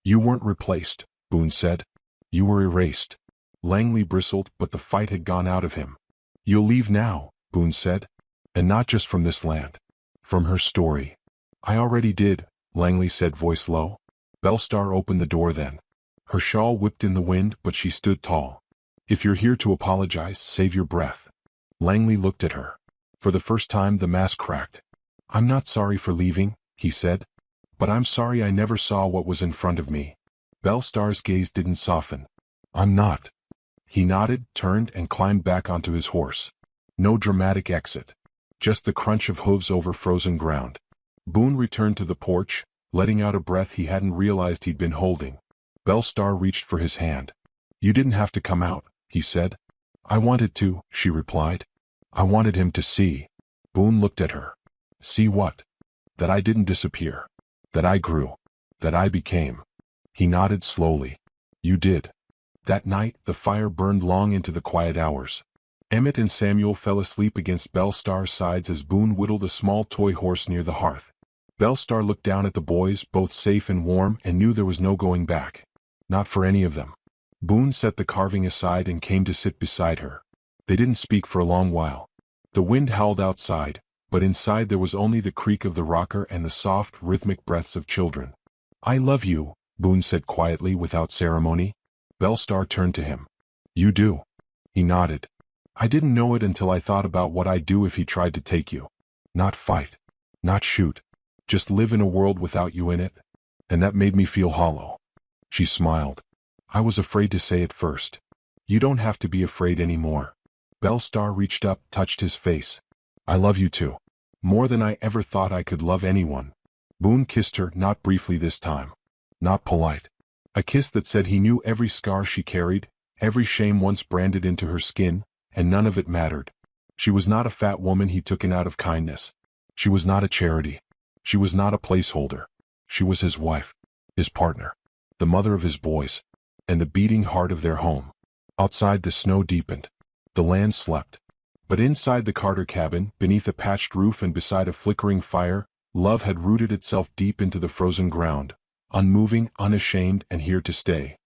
"You weren't replaced," Boone said. "You were erased." Langley bristled, but the fight had gone out of him. "You'll leave now," Boone said. "And not just from this land. From her story." "I already did," Langley said, voice low. Bellstar opened the door then. Her shawl whipped in the wind, but she stood tall. "If you're here to apologize, save your breath." Langley looked at her. For the first time the mask cracked. "I'm not sorry for leaving," he said. "But I'm sorry I never saw what was in front of me." Bellstar's gaze didn't soften. "I'm not." He nodded, turned, and climbed back onto his horse. No dramatic exit. Just the crunch of hooves over frozen ground. Boone returned to the porch, letting out a breath he hadn't realized he'd been holding. Bellstar reached for his hand. "You didn't have to come out," he said. "I wanted to," she replied. "I wanted him to see." Boone looked at her. "See what?" "That I didn't disappear. That I grew. That I became." He nodded slowly. "You did." That night, the fire burned long into the quiet hours. Emmett and Samuel fell asleep against Bellstar's sides as Boone whittled a small toy horse near the hearth. Bellstar looked down at the boys, both safe and warm, and knew there was no going back. Not for any of them. Boone set the carving aside and came to sit beside her. They didn't speak for a long while. The wind howled outside, but inside there was only the creak of the rocker and the soft, rhythmic breaths of children. "I love you," Boone said quietly, without ceremony. Bellstar turned to him. "You do?" He nodded. "I didn't know it until I thought about what I'd do if he tried to take you. Not fight. Not shoot. Just live in a world without you in it. And that made me feel hollow." She smiled. "I was afraid to say it first. You don't have to be afraid anymore." Bellstar reached up, touched his face. I love you too. More than I ever thought I could love anyone. Boone kissed her, not briefly this time. Not polite. A kiss that said he knew every scar she carried, every shame once branded into her skin, and none of it mattered. She was not a fat woman he took in out of kindness. She was not a charity. She was not a placeholder. She was his wife, his partner, the mother of his boys, and the beating heart of their home. Outside the snow deepened. The land slept. But inside the Carter cabin, beneath a patched roof and beside a flickering fire, love had rooted itself deep into the frozen ground, unmoving, unashamed, and here to stay.